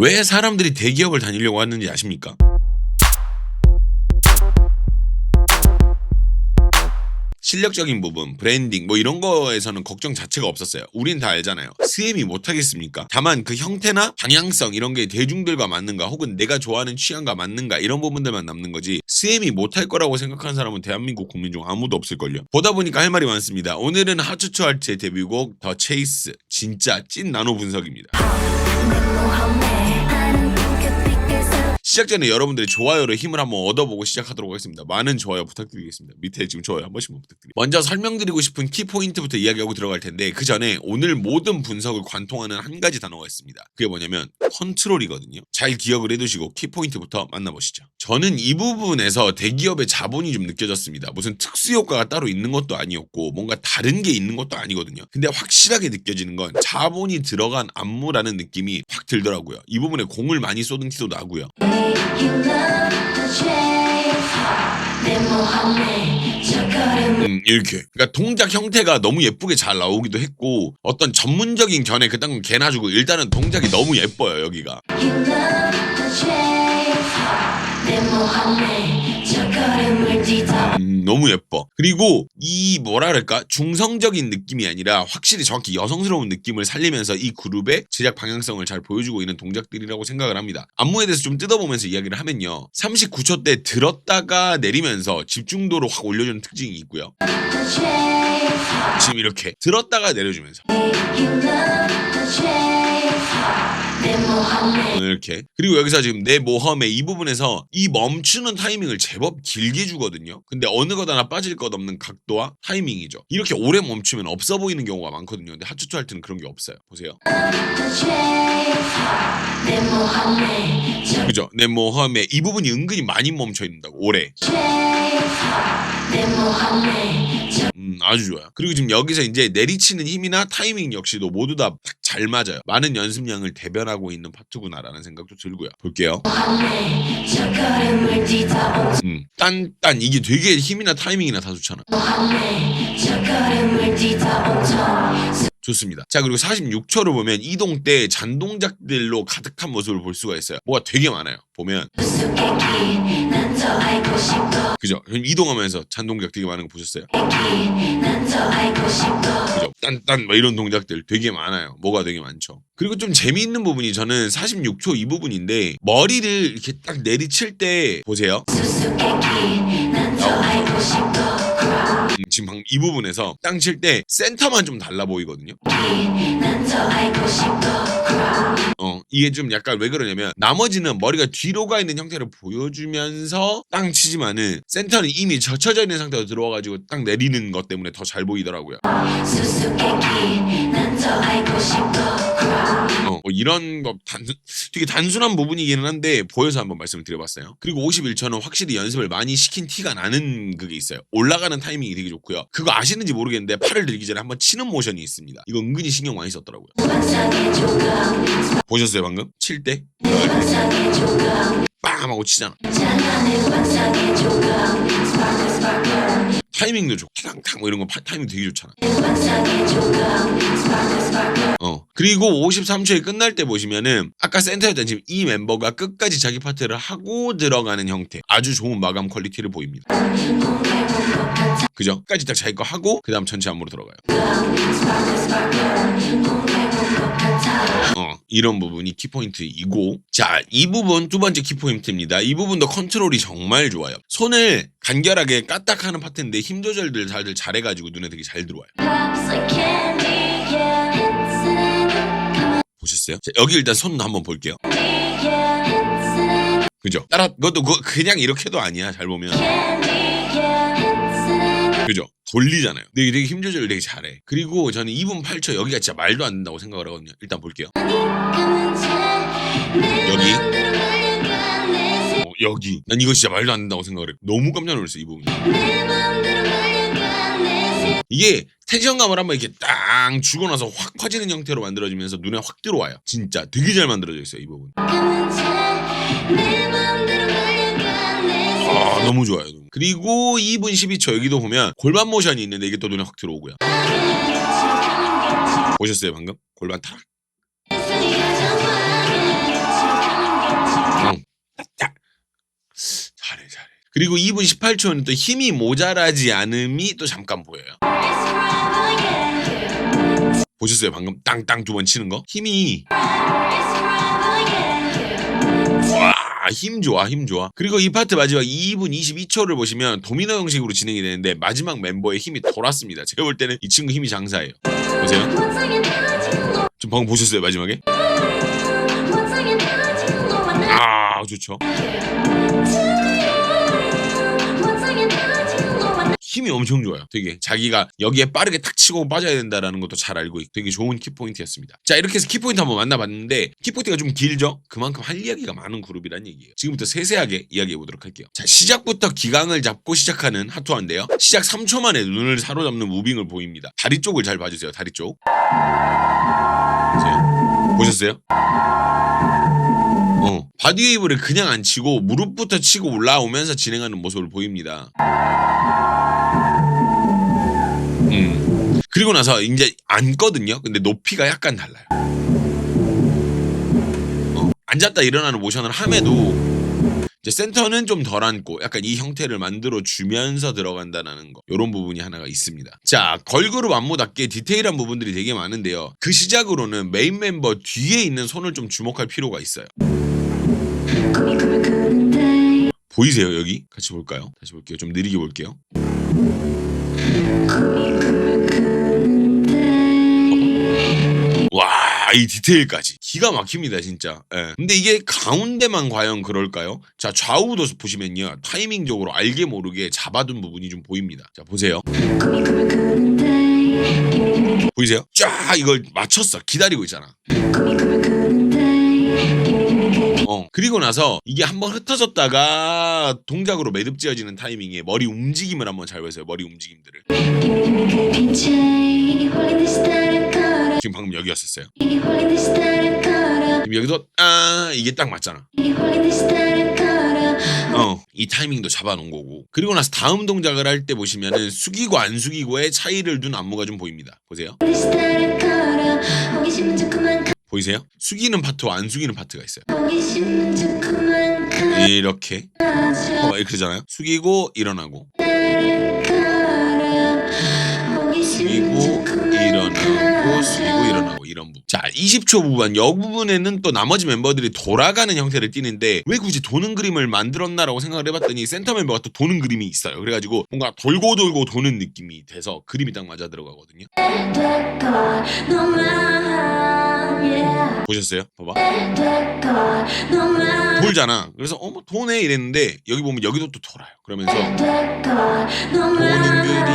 왜 사람들이 대기업을 다니려고 하는지 아십니까? 실력적인 부분, 브랜딩 뭐 이런 거에서는 걱정 자체가 없었어요. 우린 다 알잖아요. 스엠이 못하겠습니까? 다만 그 형태나 방향성 이런 게 대중들과 맞는가 혹은 내가 좋아하는 취향과 맞는가 이런 부분들만 남는 거지 스엠이 못할 거라고 생각하는 사람은 대한민국 국민 중 아무도 없을걸요. 보다 보니까 할 말이 많습니다. 오늘은 하츠츠 할츠의 데뷔곡 더 체이스 진짜 찐 나노 분석입니다. 시작 전에 여러분들의 좋아요로 힘을 한번 얻어보고 시작하도록 하겠습니다. 많은 좋아요 부탁드리겠습니다. 밑에 지금 좋아요 한 번씩만 부탁드립니다. 먼저 설명드리고 싶은 키포인트부터 이야기하고 들어갈 텐데 그 전에 오늘 모든 분석을 관통하는 한 가지 단어가 있습니다. 그게 뭐냐면 컨트롤이거든요. 잘 기억을 해두시고 키포인트부터 만나보시죠. 저는 이 부분에서 대기업의 자본이 좀 느껴졌습니다. 무슨 특수효과가 따로 있는 것도 아니었고 뭔가 다른 게 있는 것도 아니거든요. 근데 확실하게 느껴지는 건 자본이 들어간 안무라는 느낌이 확 들더라고요. 이 부분에 공을 많이 쏟은 티도 나고요. 이렇게 그러니까 동작 형태가 너무 예쁘게 잘 나오기도 했고 어떤 전문적인 견해 그딴 건 개나 주고 일단은 동작이 너무 예뻐요 여기가. 너무 예뻐. 그리고 이 뭐라 그럴까 중성적인 느낌이 아니라 확실히 정확히 여성스러운 느낌을 살리면서 이 그룹의 제작 방향성을 잘 보여주고 있는 동작들이라고 생각을 합니다. 안무에 대해서 좀 뜯어보면서 이야기를 하면요 39초 때 들었다가 내리면서 집중도를 확 올려주는 특징이 있고요. 지금 이렇게 들었다가 내려주면서 이렇게 그리고 여기서 지금 내 모험에 이 부분에서 이 멈추는 타이밍을 제법 길게 주거든요. 근데 어느 것 하나 빠질 것 없는 각도와 타이밍이죠. 이렇게 오래 멈추면 없어 보이는 경우가 많거든요. 근데 하츠츠 할 때는 그런 게 없어요. 보세요. 그죠? 내 모험에 이 부분이 은근히 많이 멈춰 있는다고 오래. 아주 좋아요. 그리고 지금 여기서 이제 내리치는 힘이나 타이밍 역시도 모두 다 잘 맞아요. 많은 연습량을 대변하고 있는 파트구나라는 생각도 들고요. 볼게요. 딴 이게 되게 힘이나 타이밍이나 다 좋잖아. 좋습니다. 자 그리고 46초를 보면 이동 때 잔동작들로 가득한 모습을 볼 수가 있어요. 뭐가 되게 많아요. 보면 그죠? 이동하면서 잔동작 되게 많은 거 보셨어요? 그죠? 딴 뭐 이런 동작들 되게 많아요. 뭐가 되게 많죠. 그리고 좀 재미있는 부분이 저는 46초 이 부분인데 머리를 이렇게 딱 내리칠 때 보세요. 지금 방금 이 부분에서 땅 칠 때 센터만 좀 달라 보이거든요. 이게 좀 약간 왜 그러냐면 나머지는 머리가 뒤로 가 있는 형태를 보여주면서 땅 치지만은 센터는 이미 젖혀져 있는 상태로 들어와가지고 딱 내리는 것 때문에 더 잘 보이더라고요. 이런 거 되게 단순한 부분이기는 한데 보여서 한번 말씀을 드려봤어요. 그리고 51초는 확실히 연습을 많이 시킨 티가 나는 그게 있어요. 올라가는 타이밍이 되게 좋고요. 그거 아시는지 모르겠는데 팔을 들기 전에 한번 치는 모션이 있습니다. 이거 은근히 신경 많이 썼더라고요. 보셨어요 방금? 칠 때? 빵 하고 치잖아. 타이밍도 좋고 탕탕 뭐 이런 거 타이밍 되게 좋잖아. 그리고 53초에 끝날 때 보시면은 아까 센터였던 지금 이 멤버가 끝까지 자기 파트를 하고 들어가는 형태 아주 좋은 마감 퀄리티를 보입니다. 그죠? 끝까지 딱 자기 거 하고 그 다음 전체 안무로 들어가요. 이런 부분이 키포인트이고 자 이 부분 두 번째 키포인트입니다. 이 부분도 컨트롤이 정말 좋아요. 손을 간결하게 까딱하는 파트인데 힘 조절들 다들 잘해가지고 눈에 되게 잘 들어와요. 보셨어요? 자, 여기 일단 손 한번 볼게요. 그죠? 따라 그것도 그냥 이렇게도 아니야. 잘 보면 그죠? 돌리잖아요. 근데 되게 힘 조절을 되게 잘해. 그리고 저는 2분 8초 여기가 진짜 말도 안 된다고 생각을 하거든요. 일단 볼게요. 여기 난 이거 진짜 말도 안 된다고 생각을 해. 너무 깜짝 놀랐어요 이 부분. 이게 텐션감을 한번 이렇게 딱 주고 나서 확 퍼지는 형태로 만들어지면서 눈에 확 들어와요. 진짜 되게 잘 만들어져 있어요 이 부분. 너무 좋아요. 그리고 2분 12초 여기도 보면 골반 모션이 있는데 이게 또 눈에 확 들어오고요. 보셨어요 방금? 골반 타락. 그리고 2분 18초는 또 힘이 모자라지 않음이 또 잠깐 보여요. 보셨어요? 방금 땅땅 두 번 치는 거? 힘이 와, 힘 좋아, 힘 좋아. 그리고 이 파트 마지막 2분 22초를 보시면 도미노 형식으로 진행이 되는데 마지막 멤버의 힘이 돌았습니다. 제가 볼 때는 이 친구 힘이 장사예요. 보세요. 좀 방금 보셨어요? 마지막에? 아, 좋죠. 힘이 엄청 좋아요. 되게 자기가 여기에 빠르게 탁 치고 빠져야 된다라는 것도 잘 알고 있고 되게 좋은 키포인트였습니다. 자, 이렇게 해서 키포인트 한번 만나봤는데 키포인트가 좀 길죠? 그만큼 할 이야기가 많은 그룹이란 얘기예요. 지금부터 세세하게 이야기해보도록 할게요. 자, 시작부터 기강을 잡고 시작하는 핫토한데요. 시작 3초 만에 눈을 사로잡는 무빙을 보입니다. 다리 쪽을 잘 봐주세요. 다리 쪽. 보셨어요? 바디웨이브를 그냥 안 치고 무릎부터 치고 올라오면서 진행하는 모습을 보입니다. 그리고 나서 이제 앉거든요. 근데 높이가 약간 달라요. 앉았다 일어나는 모션을 함에도 이제 센터는 좀 덜 앉고 약간 이 형태를 만들어 주면서 들어간다는 거. 이런 부분이 하나가 있습니다. 자, 걸그룹 안무답게 디테일한 부분들이 되게 많은데요. 그 시작으로는 메인 멤버 뒤에 있는 손을 좀 주목할 필요가 있어요. 보이세요? 여기? 같이 볼까요? 다시 볼게요. 좀 느리게 볼게요. 와, 이 디테일까지 기가 막힙니다 진짜. 예. 근데 이게 가운데만 과연 그럴까요? 자, 좌우도 보시면요 타이밍적으로 알게 모르게 잡아둔 부분이 좀 보입니다. 자, 보세요. 보이세요? 쫙 이걸 맞췄어. 기다리고 있잖아. 그리고 나서 이게 한번 흩어졌다가 동작으로 매듭지어지는 타이밍에 머리 움직임을 한번 잘 보세요. 머리 움직임들을. 지금 방금 여기였었어요. 지금 여기서 이게 딱 맞잖아. 이 타이밍도 잡아놓은 거고. 그리고 나서 다음 동작을 할 때 보시면은 숙이고 안 숙이고의 차이를 둔 안무가 좀 보입니다. 보세요. 보이세요? 숙이는 파트와 안 숙이는 파트가 있어요. 이렇게 이렇게잖아요. 숙이고 일어나고 숙이고 일어나고 숙이고 일어나고 이런 부분. 자, 20초 부분. 이 부분에는 또 나머지 멤버들이 돌아가는 형태를 띠는데 왜 굳이 도는 그림을 만들었나라고 생각을 해봤더니 센터 멤버가 또 도는 그림이 있어요. 그래가지고 뭔가 돌고 돌고 도는 느낌이 돼서 그림이 딱 맞아 들어가거든요. 보셨어요? 봐봐. 돌잖아. 그래서 뭐 도네 이랬는데 여기 보면 여기도 또 돌아요. 그러면서 도는 그림을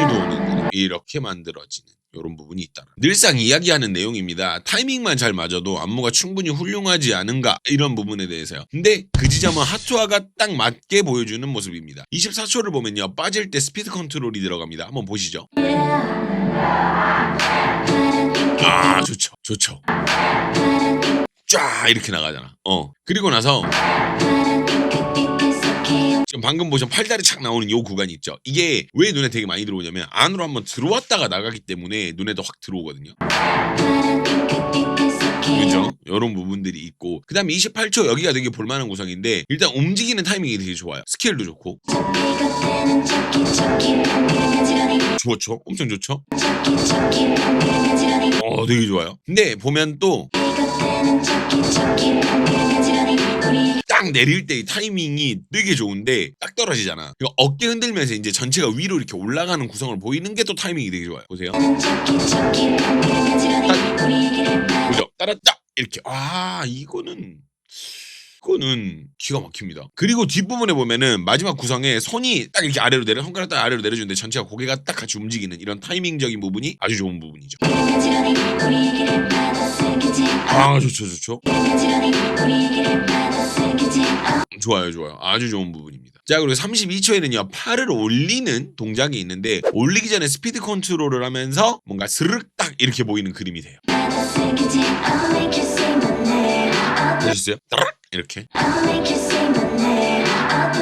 도는 그림 이렇게 만들어지는 이런 부분이 있다. 늘상 이야기하는 내용입니다. 타이밍만 잘 맞아도 안무가 충분히 훌륭하지 않은가 이런 부분에 대해서요. 근데 그 지점은 핫토아가 딱 맞게 보여주는 모습입니다. 24초를 보면요 빠질 때 스피드 컨트롤이 들어갑니다. 한번 보시죠. 아, 좋죠. 좋죠. 쫙 이렇게 나가잖아. 그리고 나서 지금 방금 보신 팔다리 착 나오는 요 구간이 있죠. 이게 왜 눈에 되게 많이 들어오냐면 안으로 한번 들어왔다가 나가기 때문에 눈에도 확 들어오거든요. 그죠? 이런 부분들이 있고 그 다음에 28초 여기가 되게 볼만한 구성인데 일단 움직이는 타이밍이 되게 좋아요. 스케일도 좋고 좋죠? 엄청 좋죠? 되게 좋아요. 근데 보면 또 딱 내릴 때 이 타이밍이 되게 좋은데 딱 떨어지잖아. 어깨 흔들면서 이제 전체가 위로 이렇게 올라가는 구성을 보이는 게 또 타이밍이 되게 좋아요. 보세요. 보죠? 따랐다 이렇게. 이거는 기가 막힙니다. 그리고 뒷부분에 보면은 마지막 구성에 손이 딱 이렇게 아래로 내려 손가락 딱 아래로 내려주는데 전체가 고개가 딱 같이 움직이는 이런 타이밍적인 부분이 아주 좋은 부분이죠. 좋죠. 좋아요. 아주 좋은 부분입니다. 자, 그리고 32초에는요 팔을 올리는 동작이 있는데 올리기 전에 스피드 컨트롤을 하면서 뭔가 스르륵 딱 이렇게 보이는 그림이 돼요. 보셨어요? 이렇게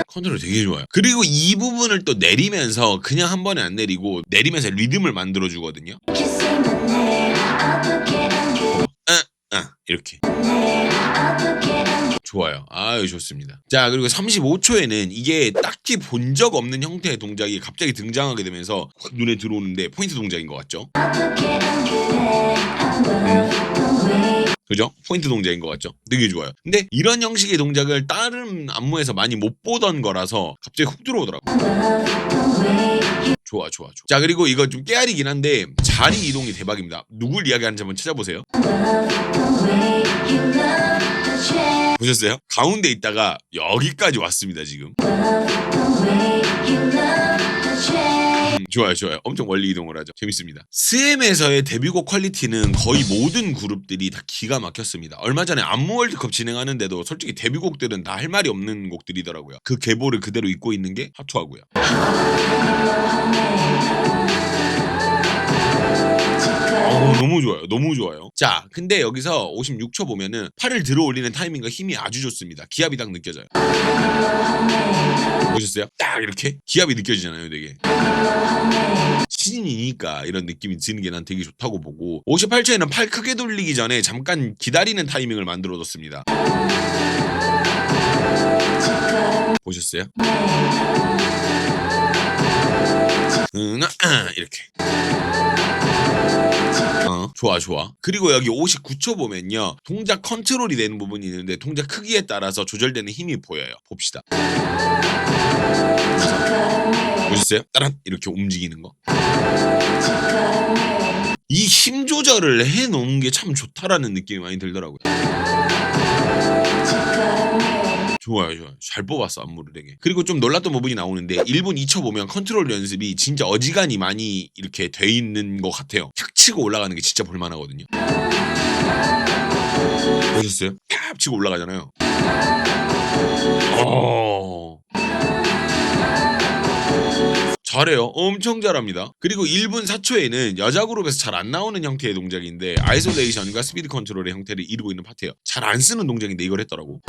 컨트롤 되게 좋아요. 그리고 이 부분을 또 내리면서 그냥 한 번에 안 내리고 내리면서 리듬을 만들어 주거든요. 이렇게 좋아요. 아유 좋습니다. 자 그리고 35초에는 이게 딱히 본 적 없는 형태의 동작이 갑자기 등장하게 되면서 확 눈에 들어오는데 포인트 동작인 것 같죠? 그죠? 포인트 동작인 것 같죠? 되게 좋아요. 근데 이런 형식의 동작을 다른 안무에서 많이 못 보던 거라서 갑자기 훅 들어오더라고. 좋아. 자 그리고 이거 좀 깨알이긴 한데 자리 이동이 대박입니다. 누굴 이야기하는지 한번 찾아보세요. 보셨어요? 가운데 있다가 여기까지 왔습니다 지금. 좋아요. 엄청 멀리 이동을 하죠. 재밌습니다. 스엠에서의 데뷔곡 퀄리티는 거의 모든 그룹들이 다 기가 막혔습니다. 얼마 전에 안무 월드컵 진행하는데도 솔직히 데뷔곡들은 다 할 말이 없는 곡들이더라고요. 그 계보를 그대로 잇고 있는 게 하투하고요. 너무 좋아요. 자, 근데 여기서 56초 보면은 팔을 들어 올리는 타이밍과 힘이 아주 좋습니다. 기압이 딱 느껴져요. 보셨어요? 딱 이렇게 기압이 느껴지잖아요, 되게. 신인이니까 이런 느낌이 드는 게 난 되게 좋다고 보고 58초에는 팔 크게 돌리기 전에 잠깐 기다리는 타이밍을 만들어뒀습니다. 보셨어요? 이렇게. 좋아. 그리고 여기 59초 보면요. 동작 컨트롤이 되는 부분이 있는데 동작 크기에 따라서 조절되는 힘이 보여요. 봅시다. 보셨어요? 따란 이렇게 움직이는 거. 이 힘 조절을 해놓은 게 참 좋다라는 느낌이 많이 들더라고요. 좋아요. 잘 뽑았어 안무를 되게. 그리고 좀 놀랐던 부분이 나오는데 1분 2초 보면 컨트롤 연습이 진짜 어지간히 많이 이렇게 돼 있는 것 같아요. 탁 치고 올라가는 게 진짜 볼만하거든요. 보셨어요? 탁 치고 올라가잖아요. 잘해요. 엄청 잘합니다. 그리고 1분 4초에는 여자 그룹에서 잘 안 나오는 형태의 동작인데 아이솔레이션과 스피드 컨트롤의 형태를 이루고 있는 파트예요. 잘 안 쓰는 동작인데 이걸 했더라고.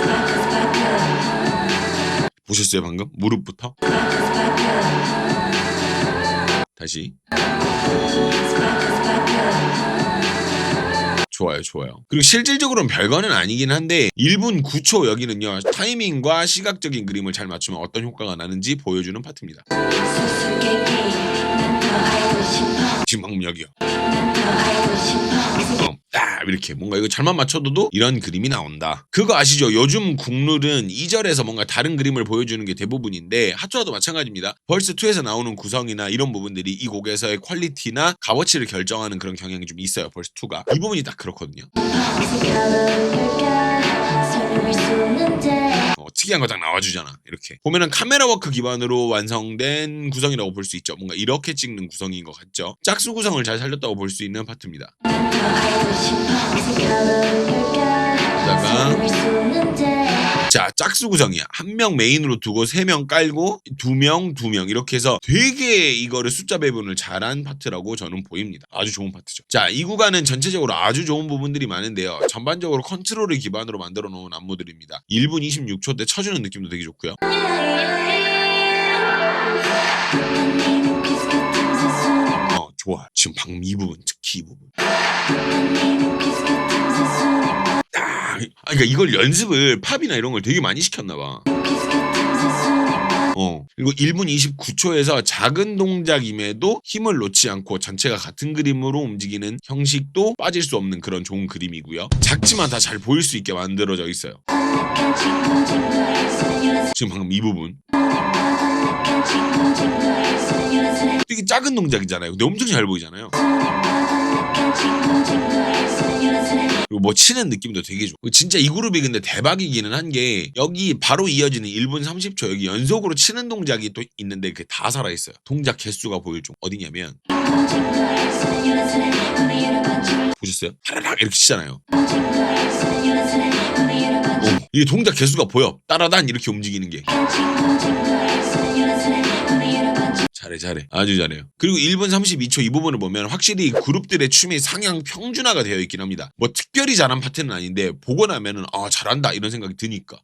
보셨어요 방금? 무릎부터? 다시. 좋아요. 그리고 실질적으로는 별거는 아니긴 한데 1분 9초 여기는요. 타이밍과 시각적인 그림을 잘 맞추면 어떤 효과가 나는지 보여주는 파트입니다. 지금 방금 여기요. 딱 이렇게 뭔가 이거 잘만 맞춰둬도 이런 그림이 나온다. 그거 아시죠? 요즘 국룰은 2절에서 뭔가 다른 그림을 보여주는 게 대부분인데 하투아도 마찬가지입니다. 벌스 2에서 나오는 구성이나 이런 부분들이 이 곡에서의 퀄리티나 값어치를 결정하는 그런 경향이 좀 있어요. 벌스 2가 이 부분이 딱 그렇거든요. 특이한 거 딱 나와주잖아. 이렇게 보면은 카메라 워크 기반으로 완성된 구성이라고 볼 수 있죠. 뭔가 이렇게 찍는 구성인 것 같죠. 짝수 구성을 잘 살렸다고 볼 수 있는 파트입니다. 자, 짝수 구성이야. 한 명 메인으로 두고 3명 깔고 2명 이렇게 해서 되게 이거를 숫자 배분을 잘한 파트라고 저는 보입니다. 아주 좋은 파트죠. 자, 이 구간은 전체적으로 아주 좋은 부분들이 많은데요. 전반적으로 컨트롤을 기반으로 만들어 놓은 안무들입니다. 1분 26초 때 쳐주는 느낌도 되게 좋고요. 좋아. 지금 방금 이 부분, 특히 이 부분. 그러니까 이걸 연습을 팝이나 이런 걸 되게 많이 시켰나 봐. 그리고 1분 29초에서 작은 동작임에도 힘을 놓지 않고 전체가 같은 그림으로 움직이는 형식도 빠질 수 없는 그런 좋은 그림이고요. 작지만 다 잘 보일 수 있게 만들어져 있어요. 지금 방금 이 부분. 되게 작은 동작이잖아요. 근데 엄청 잘 보이잖아요. 그리고 뭐 치는 느낌도 되게 좋고 진짜 이 그룹이 근데 대박이기는 한 게 여기 바로 이어지는 1분 30초 여기 연속으로 치는 동작이 또 있는데 그게 다 살아있어요. 동작 개수가 보일 중 어디냐면 보셨어요? 하라락 이렇게 치잖아요. 이게 동작 개수가 보여. 따라단 이렇게 움직이는 게. 잘해. 아주 잘해요. 그리고 1분 32초 이 부분을 보면 확실히 그룹들의 춤이 상향 평준화가 되어 있긴 합니다. 뭐 특별히 잘한 파트는 아닌데 보고 나면은 잘한다 이런 생각이 드니까.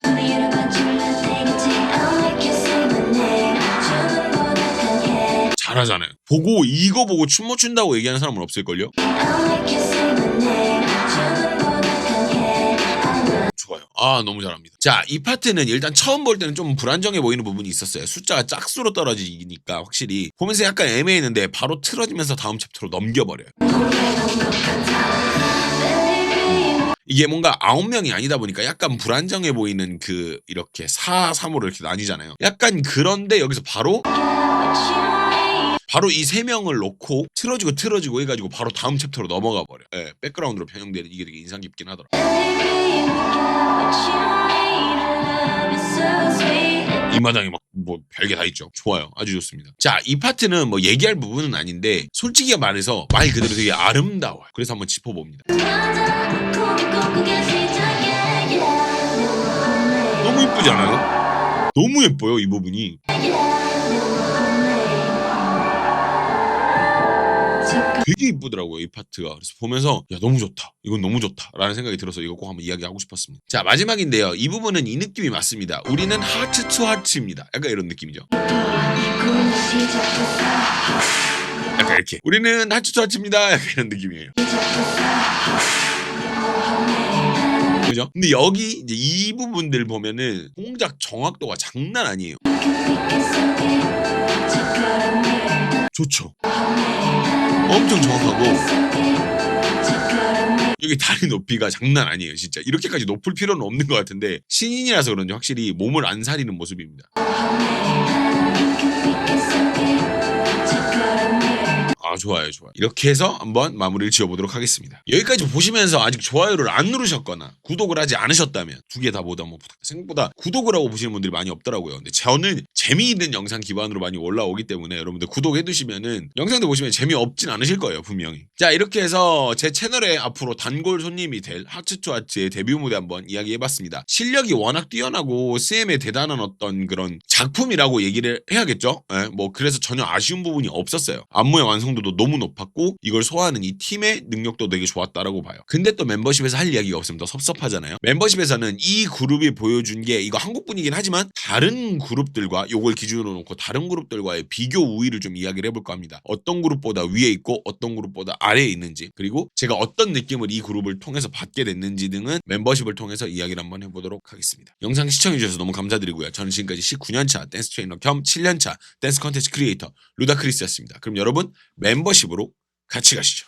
잘하잖아요. 이거 보고 춤 못 춘다고 얘기하는 사람은 없을걸요? 좋아요. 아 너무 잘합니다. 자, 이 파트는 일단 처음 볼 때는 좀 불안정해 보이는 부분이 있었어요. 숫자가 짝수로 떨어지니까 확실히 보면서 약간 애매했는데 바로 틀어지면서 다음 챕터로 넘겨버려요. 이게 뭔가 9명이 아니다 보니까 약간 불안정해 보이는 그 이렇게 4, 3호로 이렇게 나뉘잖아요. 약간 그런데 여기서 바로 이 3명을 놓고 틀어지고 해가지고 바로 다음 챕터로 넘어가 버려. 예, 백그라운드로 변형되는 이게 되게 인상 깊긴 하더라. 이 마당에 막 뭐 별게 다 있죠. 좋아요. 아주 좋습니다. 자, 이 파트는 뭐 얘기할 부분은 아닌데 솔직히 말해서 말 그대로 되게 아름다워요. 그래서 한번 짚어봅니다. 너무 예쁘지 않아요? 너무 예뻐요, 이 부분이. 되게 이쁘더라고요, 이 파트가. 그래서 보면서 야 너무 좋다, 이건 너무 좋다 라는 생각이 들어서 이거 꼭 한번 이야기하고 싶었습니다. 자, 마지막인데요, 이 부분은 이 느낌이 맞습니다. 우리는 하트 투 하트입니다. 약간 이런 느낌이죠. 약간 이렇게 우리는 하트 투 하트입니다. 약간 이런 느낌이에요. 그죠? 근데 여기 이제 이 부분들 보면은 동작 정확도가 장난 아니에요. 좋죠. 엄청 정확하고 여기 다리 높이가 장난 아니에요. 진짜 이렇게까지 높을 필요는 없는 것 같은데 신인이라서 그런지 확실히 몸을 안 사리는 모습입니다. 아 좋아요. 이렇게 해서 한번 마무리를 지어보도록 하겠습니다. 여기까지 보시면서 아직 좋아요를 안 누르셨거나 구독을 하지 않으셨다면 두 개 다 모두 한번 부탁드립니다. 생각보다 구독을 하고 보시는 분들이 많이 없더라고요. 근데 저는 재미있는 영상 기반으로 많이 올라오기 때문에 여러분들 구독해 두시면은 영상도 보시면 재미없진 않으실 거예요, 분명히. 자, 이렇게 해서 제 채널에 앞으로 단골 손님이 될 하트 투 하트의 데뷔 무대 한번 이야기해봤습니다. 실력이 워낙 뛰어나고 CM의 대단한 어떤 그런 작품이라고 얘기를 해야겠죠. 네, 뭐 그래서 전혀 아쉬운 부분이 없었어요. 안무의 완성도도 너무 높았고 이걸 소화하는 이 팀의 능력도 되게 좋았다라고 봐요. 근데 또 멤버십에서 할 이야기가 없으면 더 섭섭하잖아요. 멤버십에서는 이 그룹이 보여준 게 이거 한국 분이긴 하지만 다른 그룹들과 요걸 기준으로 놓고 다른 그룹들과의 비교 우위를 좀 이야기를 해볼까 합니다. 어떤 그룹보다 위에 있고 어떤 그룹보다 아래에 있는지, 그리고 제가 어떤 느낌을 이 그룹을 통해서 받게 됐는지 등은 멤버십을 통해서 이야기를 한번 해보도록 하겠습니다. 영상 시청해주셔서 너무 감사드리고요. 저는 지금까지 19년차 댄스 트레이너 겸 7년차 댄스 컨텐츠 크리에이터 루다크리스였습니다. 그럼 여러분 멤버십으로 같이 가시죠.